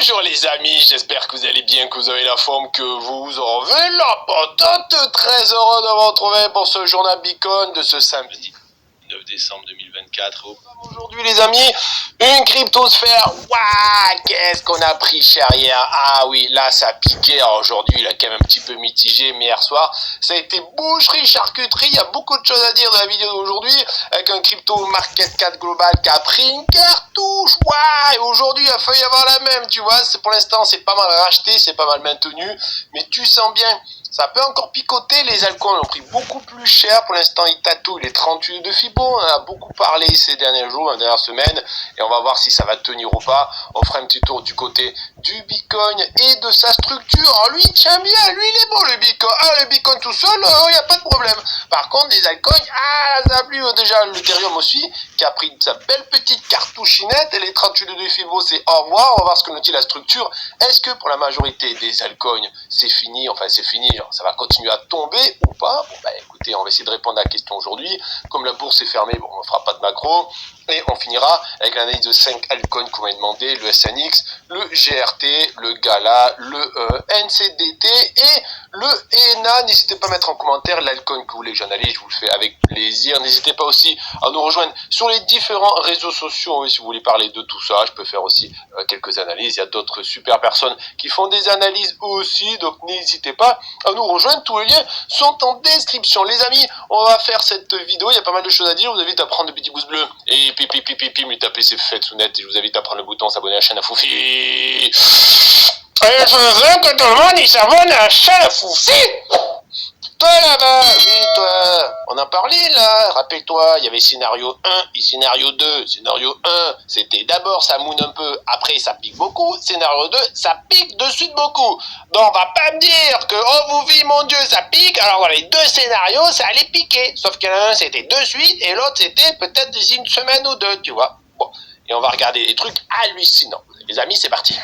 Bonjour les amis, j'espère que vous allez bien, que vous avez la forme, que vous en avez la patate. Très heureux de vous retrouver pour ce journal Bitcoin de ce samedi 9 décembre 2024. Aujourd'hui les amis, une cryptosphère. Waouh, qu'est-ce qu'on a pris cher hier. Ah oui, là ça a piqué. Alors aujourd'hui il a quand même un petit peu mitigé, mais hier soir ça a été boucherie, charcuterie. Il y a beaucoup de choses à dire dans la vidéo d'aujourd'hui, avec un crypto market cap global qui a pris une cartouche. Waouh, et aujourd'hui il a failli y avoir la même, tu vois. Pour l'instant c'est pas mal racheté, c'est pas mal maintenu, mais tu sens bien ça peut encore picoter. Les altcoins ont pris beaucoup plus cher. Pour l'instant, ils tatouent les 38 de Fibo. On en a beaucoup parlé ces derniers jours, les dernières semaines. Et on va voir si ça va tenir ou pas. On fera un petit tour du côté du Bitcoin et de sa structure. Alors lui, il tient bien. Lui, il est bon, le Bitcoin. Ah, le Bitcoin tout seul, il n'y a pas de problème. Par contre, les altcoins, ça a plu. Déjà, l'Ethereum aussi, qui a pris sa belle petite cartouchinette. Et les 38 de Fibo, c'est au revoir. On va voir ce que nous dit la structure. Est-ce que pour la majorité des altcoins, c'est fini? Enfin, c'est fini. Ça va continuer à tomber ou pas? Bon, bah écoutez, on va essayer de répondre à la question aujourd'hui. Comme la bourse est fermée, bon, on ne fera pas de macro. Et on finira avec l'analyse de 5 altcoins qu'on m'a demandé, le SNX, le GRT, le GALA, le NCDT et le ENA. N'hésitez pas à mettre en commentaire l'alcoin que vous voulez que j'analyse, je vous le fais avec plaisir. N'hésitez pas aussi à nous rejoindre sur les différents réseaux sociaux. Si vous voulez parler de tout ça, je peux faire aussi quelques analyses. Il y a d'autres super personnes qui font des analyses aussi, donc n'hésitez pas à nous rejoindre. Tous les liens sont en description. Les amis, on va faire cette vidéo. Il y a pas mal de choses à dire. Je vous invite à prendre le petit pouce bleu et lui taper ses fêtes sous net. Et je vous invite à prendre le bouton s'abonner à la chaîne à Foufi. Et je veux que tout le monde il s'abonne à la chaîne à Foufi. Toi là-bas, oui toi, on a parlé là, rappelle-toi, il y avait scénario 1 et scénario 2. Scénario 1, c'était d'abord ça moune un peu, après ça pique beaucoup. Scénario 2, ça pique de suite beaucoup. Donc on va pas me dire que, oh vous vivez mon dieu, ça pique, alors dans les deux scénarios, ça allait piquer. Sauf qu'il y en a un, c'était de suite, et l'autre, c'était peut-être d'ici une semaine ou deux, tu vois. Bon, et on va regarder des trucs hallucinants. Les amis, c'est parti.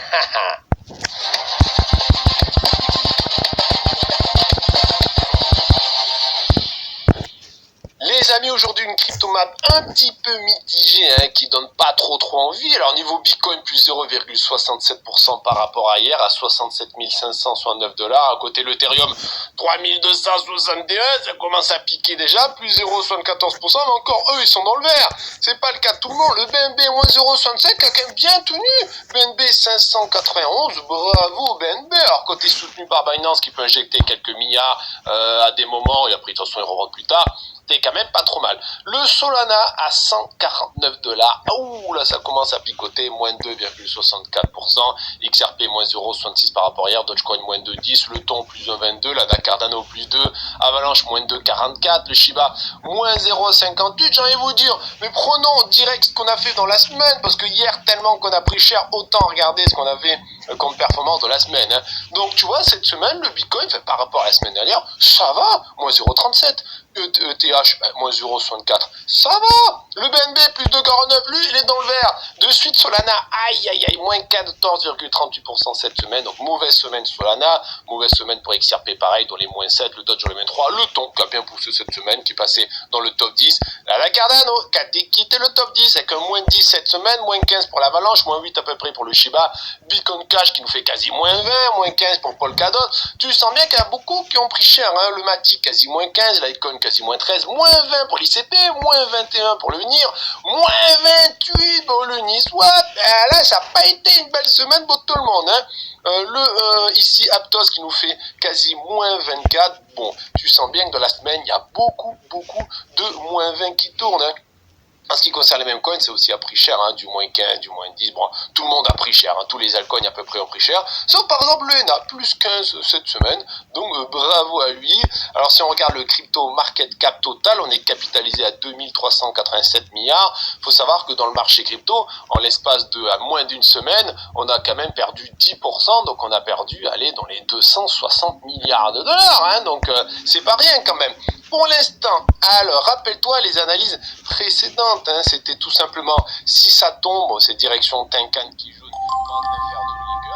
Les amis, aujourd'hui une cryptomap un petit peu mitigée, qui donne pas trop envie. Alors niveau Bitcoin plus 0,67% par rapport à hier à 67 569 $. À côté l'Ethereum 3261, ça commence à piquer déjà, plus 0,74%, mais encore eux ils sont dans le vert. C'est pas le cas de tout le monde. Le BNB moins 0,67 qui a quand même bien tenu. BNB 591, bravo BNB. Alors côté soutenu par Binance qui peut injecter quelques milliards à des moments, et après de toute façon ils revendent plus tard. C'est quand même pas trop mal. Le Solana à 149 $. Ouh, là ça commence à picoter, moins 2,64%. XRP moins 0,66 par rapport à hier. Dogecoin moins 2,10. Le Ton plus 1,22. La Cardano plus 2. Avalanche moins 2,44. Le Shiba moins 0,58. J'ai envie de vous dire, mais prenons direct ce qu'on a fait dans la semaine. Parce que hier, tellement qu'on a pris moins, autant regarder ce qu'on avait comme performance de la semaine. Donc tu vois, cette semaine, le Bitcoin, par rapport à la semaine dernière, ça va, moins 0,37. ETH, moins 0,64, ça va. Le BNB, plus 2,49, lui, il est dans le vert. De suite, Solana, aïe, aïe, aïe, moins 14,38% cette semaine. Donc, mauvaise semaine Solana, mauvaise semaine pour XRP, pareil, dans les moins 7, le Dodge dans les moins 3. Le Ton, qui a bien poussé cette semaine, qui est passé dans le top 10. La Cardano, qui a quitté le top 10, avec un moins 10 cette semaine, moins 15 pour l'Avalanche, moins 8 à peu près pour le Shiba. Bitcoin Cash, qui nous fait quasi moins 20, moins 15 pour Polkadot. Tu sens bien qu'il y a beaucoup qui ont pris cher, Le Matic, quasi moins 15, l'Icon, quasi moins 13, moins 20 pour l'ICP, moins 21 pour le NIR, moins 28 pour le NISWAP. Là, ça n'a pas été une belle semaine pour tout le monde. Ici, Aptos qui nous fait quasi moins 24. Bon, tu sens bien que dans la semaine, il y a beaucoup de moins 20 qui tournent. En ce qui concerne les mêmes coins, c'est aussi à prix cher, du moins 15, du moins 10. Bon, tout le monde a pris cher, tous les altcoins à peu près ont pris cher. Sauf par exemple le ENA, plus 15 cette semaine. Donc bravo à lui. Alors si on regarde le crypto market cap total, on est capitalisé à 2387 milliards. Il faut savoir que dans le marché crypto, en l'espace de à moins d'une semaine, on a quand même perdu 10%. Donc on a perdu, allez, dans les 260 milliards de dollars. Donc c'est pas rien quand même. Pour l'instant, alors rappelle-toi les analyses précédentes, c'était tout simplement si ça tombe, c'est direction Tenkan qui joue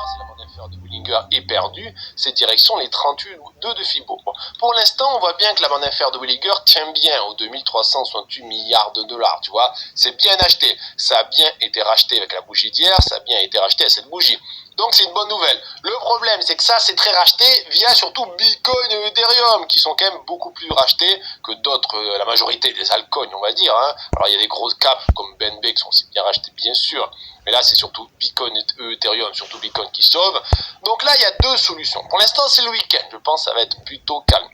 si la bande inférieure de Bollinger est perdue, c'est direction les 38 de Fibo. Bon, pour l'instant, on voit bien que la bande inférieure de Bollinger tient bien aux 2368 milliards de dollars, tu vois, c'est bien acheté, ça a bien été racheté avec la bougie d'hier, ça a bien été racheté à cette bougie. Donc c'est une bonne nouvelle. Le problème, c'est que ça, c'est très racheté via surtout Bitcoin et Ethereum, qui sont quand même beaucoup plus rachetés que d'autres, la majorité des altcoins, on va dire. Hein. Alors il y a des grosses caps comme BNB qui sont aussi bien rachetés, bien sûr. Mais là, c'est surtout Bitcoin et Ethereum, surtout Bitcoin qui sauve. Donc là, il y a deux solutions. Pour l'instant, c'est le week-end. Je pense que ça va être plutôt calme.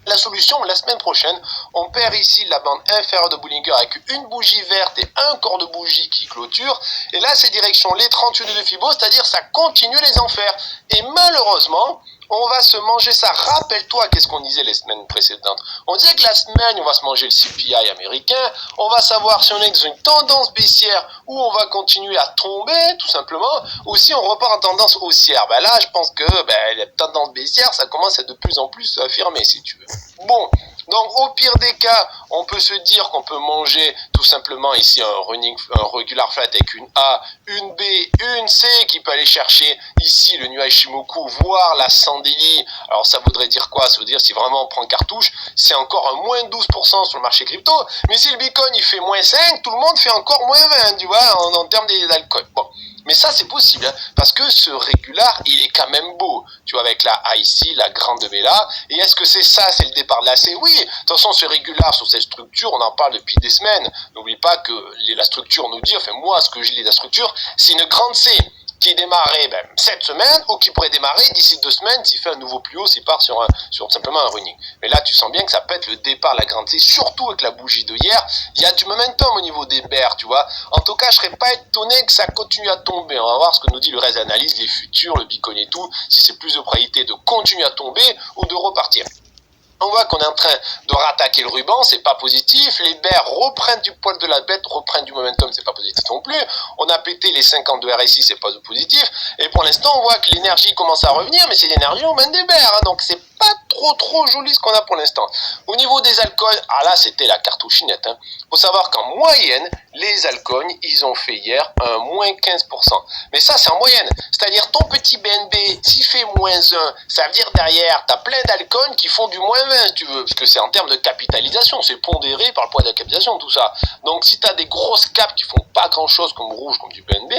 La solution, la semaine prochaine, on perd ici la bande inférieure de Bollinger avec une bougie verte et un corps de bougie qui clôture. Et là, c'est direction les 38 de Fibo, c'est-à-dire ça continue les enfers. Et malheureusement, on va se manger ça. Rappelle-toi qu'est-ce qu'on disait les semaines précédentes. On disait que la semaine, on va se manger le CPI américain. On va savoir si on est dans une tendance baissière ou on va continuer à tomber, tout simplement. Ou si on repart en tendance haussière. Ben là, je pense que la tendance baissière, ça commence à de plus en plus s'affirmer, si tu veux. Bon, donc au pire des cas, on peut se dire qu'on peut manger tout simplement ici un regular flat avec une A, une B, une C qui peut aller chercher ici le nuage Shimoku, voire la Sandeli. Alors ça voudrait dire quoi? Ça veut dire si vraiment on prend cartouche, c'est encore un moins 12% sur le marché crypto. Mais si le Bitcoin il fait moins 5, tout le monde fait encore moins 20, tu vois, en termes d'alcool. Bon. Mais ça, c'est possible, hein, parce que ce régular, il est quand même beau. Tu vois, avec la A ici, la grande B là. Et est-ce que c'est ça, c'est le départ de la C? Oui. De toute façon, ce régular sur cette structure, on en parle depuis des semaines. N'oublie pas que la structure nous dit, enfin moi, ce que je lis de la structure, c'est une grande C qui démarrait cette semaine ou qui pourrait démarrer d'ici 2 semaines s'il fait un nouveau plus haut, s'il part sur simplement un running. Mais là, tu sens bien que ça peut être le départ, la grande C, surtout avec la bougie de hier. Il y a du momentum au niveau des bears, tu vois. En tout cas, je serais pas étonné que ça continue à tomber. On va voir ce que nous dit le reste d'analyse, les futurs, le Bitcoin et tout, si c'est plus de probabilité de continuer à tomber ou de repartir. On voit qu'on est en train de rattaquer le ruban, c'est pas positif. Les bears reprennent du poil de la bête, reprennent du momentum, c'est pas positif non plus. On a pété les 50 de RSI, c'est pas positif. Et pour l'instant, on voit que l'énergie commence à revenir, mais c'est l'énergie au main des bears, hein, donc c'est pas trop joli ce qu'on a pour l'instant. Au niveau des altcoins, là c'était la cartouchinette. Hein. Faut savoir qu'en moyenne, les altcoins, ils ont fait hier un moins 15%. Mais ça, c'est en moyenne. C'est-à-dire ton petit BNB, s'il fait moins 1, ça veut dire derrière, tu as plein d'alcoins qui font du moins 20, si tu veux. Parce que c'est en termes de capitalisation, c'est pondéré par le poids de la capitalisation, tout ça. Donc si tu as des grosses caps qui font pas grand-chose comme rouge, comme du BNB,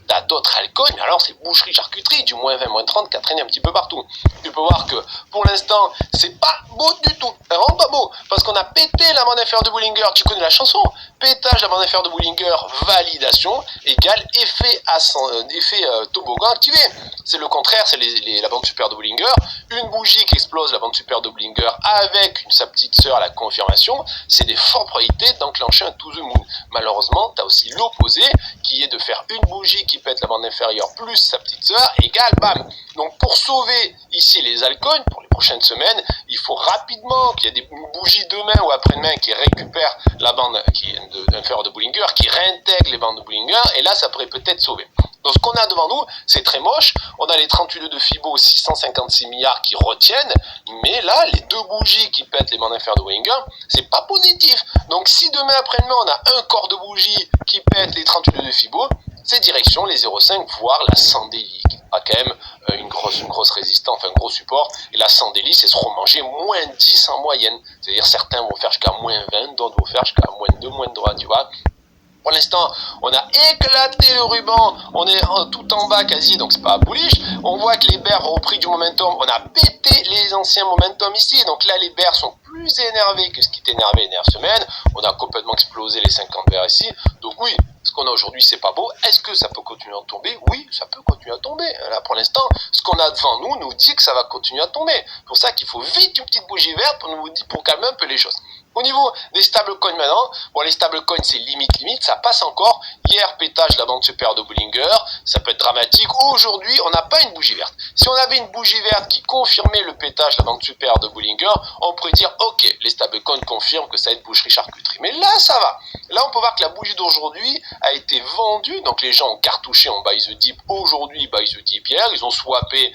tu as d'autres altcoins, alors c'est boucherie, charcuterie, du moins 20, moins 30, qui a traîné un petit peu partout. Tu peux voir que pour l'instant, c'est pas beau du tout. C'est vraiment pas beau. Parce qu'on a pété la bande inférieure de Bollinger. Tu connais la chanson? Pétage de la bande inférieure de Bollinger, validation, égale effet toboggan activé. C'est le contraire, c'est la bande supérieure de Bollinger. Une bougie qui explose la bande supérieure de Bollinger avec sa petite sœur, la confirmation. C'est des fortes probabilités d'enclencher un to the moon. Malheureusement, tu as aussi l'opposé, qui est de faire une bougie qui pète la bande inférieure plus sa petite sœur, égale bam. Donc pour sauver ici les altcoins, pour les prochaines semaines, il faut rapidement qu'il y ait des bougies demain ou après-demain qui récupèrent la bande inférieure de Bollinger, qui réintègrent les bandes de Bollinger, et là ça pourrait peut-être sauver. Donc ce qu'on a devant nous, c'est très moche. On a les 38 de Fibo, 656 milliards qui retiennent, mais là, les deux bougies qui pètent les bandes inférieures de Bollinger, c'est pas positif. Donc si demain après-demain, on a un corps de bougie qui pète les 38 de Fibo, c'est direction les 0,5, voire la Sandeli, qui a quand même une grosse résistance, enfin un gros support. Et la Sandeli, c'est se remanger moins 10 en moyenne. C'est-à-dire certains vont faire jusqu'à moins 20, d'autres vont faire jusqu'à moins 2, moins 3, tu vois. Pour l'instant, on a éclaté le ruban, on est tout en bas quasi, donc c'est pas bullish. On voit que les bears ont repris du momentum, on a pété les anciens momentum ici. Donc là, les bears sont plus énervés que ce qui était énervé les dernières semaines. On a complètement explosé les 50 bears ici. Donc oui, ce qu'on a aujourd'hui, c'est pas beau. Est-ce que ça peut continuer à tomber? Oui, ça peut continuer à tomber. Là, pour l'instant, ce qu'on a devant nous dit que ça va continuer à tomber. C'est pour ça qu'il faut vite une petite bougie verte pour calmer un peu les choses. Au niveau des stablecoins maintenant, bon les stablecoins c'est limite, ça passe encore. Hier pétage de la bande supérieure de Bollinger, ça peut être dramatique. Aujourd'hui on n'a pas une bougie verte. Si on avait une bougie verte qui confirmait le pétage de la bande supérieure de Bollinger, on pourrait dire ok, les stablecoins confirment que ça va être boucherie charcuterie. Mais là ça va. Là on peut voir que la bougie d'aujourd'hui a été vendue, donc les gens ont cartouché en buy the dip aujourd'hui, buy the dip hier, ils ont swappé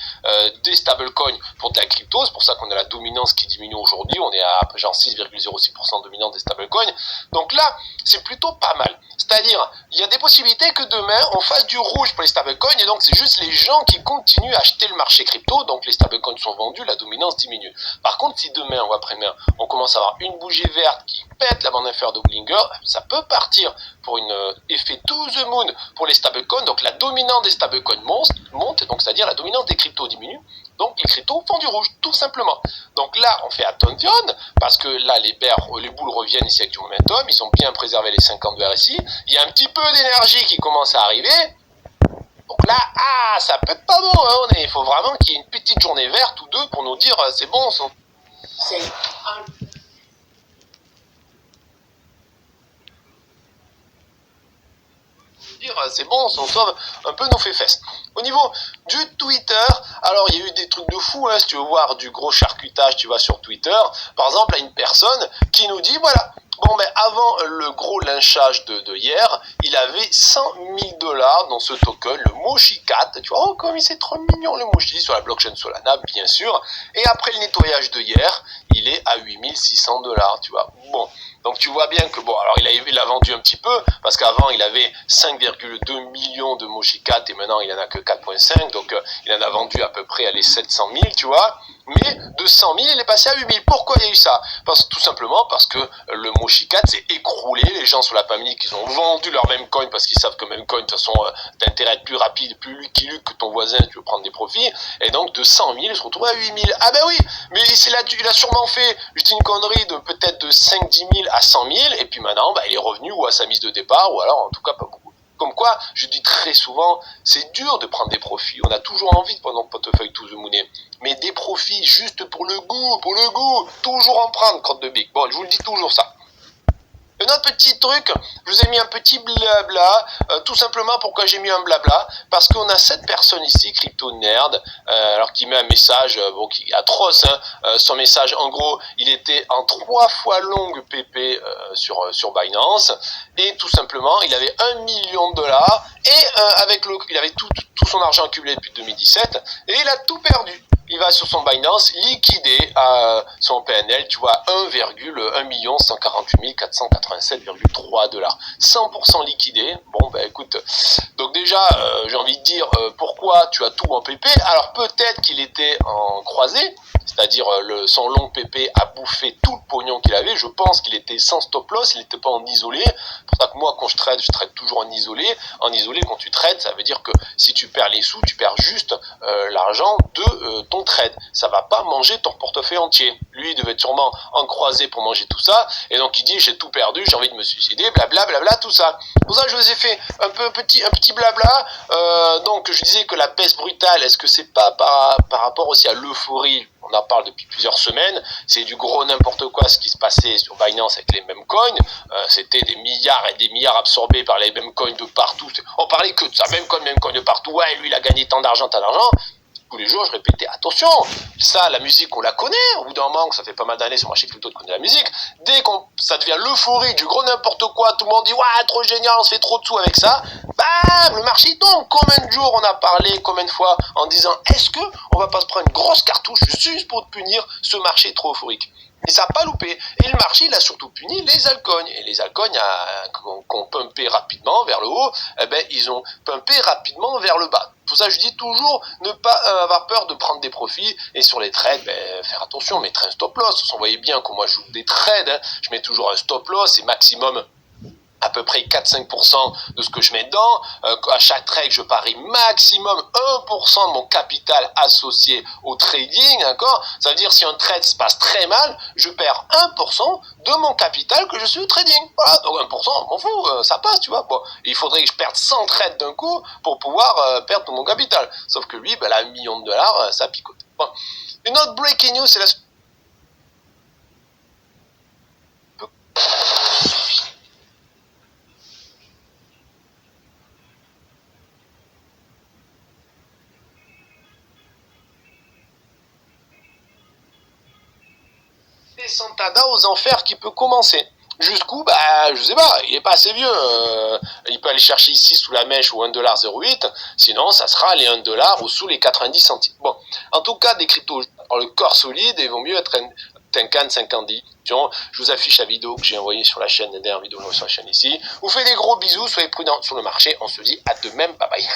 des stablecoins pour de la crypto, c'est pour ça qu'on a la dominance qui diminue aujourd'hui, on est à genre 6,06 0,6% dominant des stablecoins. Donc là, c'est plutôt pas mal. C'est-à-dire, il y a des possibilités que demain, on fasse du rouge pour les stablecoins, et donc c'est juste les gens qui continuent à acheter le marché crypto, donc les stablecoins sont vendus, la dominance diminue. Par contre, si demain ou après-demain, on commence à avoir une bougie verte qui pète la bande inférieure de Bollinger, ça peut partir pour un effet to the moon pour les stablecoins, donc la dominance des stablecoins monte, donc c'est-à-dire la dominance des cryptos diminue, donc les cryptos font du rouge, tout simplement. Donc là, on fait attention, parce que là, les boules reviennent ici avec du momentum, ils ont bien préservé les 50 de RSI, il y a un petit peu d'énergie qui commence à arriver, donc là, ça peut être pas bon, hein, il faut vraiment qu'il y ait une petite journée verte ou deux pour nous dire, c'est bon, c'est c'est bon, on s'en sauve un peu nos fesses. Au niveau du Twitter, alors il y a eu des trucs de fou, si tu veux voir du gros charcutage, tu vas sur Twitter. Par exemple, il y a une personne qui nous dit, voilà, bon, mais avant le gros lynchage de hier, il avait 100 000 $ dans ce token, le Moshi Cat. Tu vois, oh, comme il c'est trop mignon le Moshi sur la blockchain Solana, bien sûr. Et après le nettoyage de hier, il est à 8 600 $, tu vois. Bon. Donc tu vois bien que, bon, alors il a vendu un petit peu, parce qu'avant il avait 5,2 millions de Mojicat et maintenant il en a que 4,5, donc il en a vendu à peu près les 700 000, tu vois. Mais de 100 000, il est passé à 8 000. Pourquoi il y a eu ça? Tout simplement parce que le Mojicat s'est écroulé. Les gens sur la panique, ils ont vendu leur même coin parce qu'ils savent que même coin, de toute façon, t'as intérêt à être plus rapide, plus lucky que ton voisin, tu veux prendre des profits. Et donc de 100 000, il se retrouve à 8 000. Ah ben oui, mais il a sûrement fait, je dis une connerie, peut-être de 5-10 000 à 100 000. Et puis maintenant, il est revenu ou à sa mise de départ, ou alors en tout cas pas beaucoup. Comme quoi, je dis très souvent, c'est dur de prendre des profits. On a toujours envie de prendre notre portefeuille to the moon. Mais des profits juste pour le goût, toujours en prendre, crotte de bique. Bon, je vous le dis toujours ça. Un autre petit truc, je vous ai mis un petit blabla, tout simplement pourquoi j'ai mis un blabla, parce qu'on a cette personne ici, Crypto Nerd, alors qui met un message, qui est atroce, son message, en gros, il était en 3 fois longue PP sur Binance, et tout simplement, il avait 1 million de $, et il avait tout son argent accumulé depuis 2017, et il a tout perdu. Il va sur son Binance liquider son PNL, tu vois, 1 148 487,3 $. 100% liquidé. Bon, écoute, donc déjà, j'ai envie de dire, pourquoi tu as tout en PP? Alors peut-être qu'il était en croisé, c'est-à-dire son long PP a bouffé tout le pognon qu'il avait. Je pense qu'il était sans stop loss, il n'était pas en isolé. C'est pour ça que moi, quand je trade toujours en isolé. En isolé, quand tu trades, ça veut dire que si tu perds les sous, tu perds juste l'argent de ton trade. Ça va pas manger ton portefeuille entier. Lui, il devait être sûrement en croisé pour manger tout ça. Et donc, il dit, j'ai tout perdu, j'ai envie de me suicider, blablabla, tout ça. Pour ça, je vous ai fait un petit blabla. Donc, je disais que la baisse brutale, est-ce que c'est pas par rapport aussi à l'euphorie? On en parle depuis plusieurs semaines, c'est du gros n'importe quoi ce qui se passait sur Binance avec les mêmes coins, c'était des milliards et des milliards absorbés par les mêmes coins de partout, on parlait que de ça, même coin de partout, ouais, lui il a gagné tant d'argent, tous les jours je répétais, attention, ça la musique on la connaît, au bout d'un moment, ça fait pas mal d'années sur le marché crypto de connaître la musique, dès que ça devient l'euphorie du gros n'importe quoi, tout le monde dit, ouais, trop génial, on se fait trop de sous avec ça, bam, le marché tombe. Combien de jours on a parlé, combien de fois en disant, est-ce que on va pas se prendre une grosse cartouche juste pour punir ce marché trop euphorique? Et ça n'a pas loupé. Et le marché, il a surtout puni les altcoins. Et les altcoins qu'on pumpé rapidement vers le haut, ils ont pumpé rapidement vers le bas. Pour ça, je dis toujours ne pas avoir peur de prendre des profits. Et sur les trades, faire attention, mettre un stop loss. Vous voyez bien que moi, je joue des trades. Je mets toujours un stop loss et maximum à peu près 4-5% de ce que je mets dedans. À chaque trade, je parie maximum 1% de mon capital associé au trading, d'accord? Ça veut dire si un trade se passe très mal, je perds 1% de mon capital que je suis au trading. Voilà, donc 1%, m'en fous, ça passe, tu vois. Bon, il faudrait que je perde 100 trades d'un coup pour pouvoir perdre tout mon capital. Sauf que lui, là, $1 million, ça picote. Bon. Une autre breaking news, c'est la... Santada aux enfers qui peut commencer. Jusqu'où, je sais pas, il est pas assez vieux. Il peut aller chercher ici sous la mèche ou 1,08 $, sinon ça sera les 1 $ ou sous les 90 centimes. Bon, en tout cas, des cryptos, le corps solide, ils vont mieux être Tenkan 50. Je vous affiche la vidéo que j'ai envoyée sur la chaîne, la dernière vidéo sur la chaîne ici. Vous faites des gros bisous, soyez prudents sur le marché. On se dit à demain, bye bye.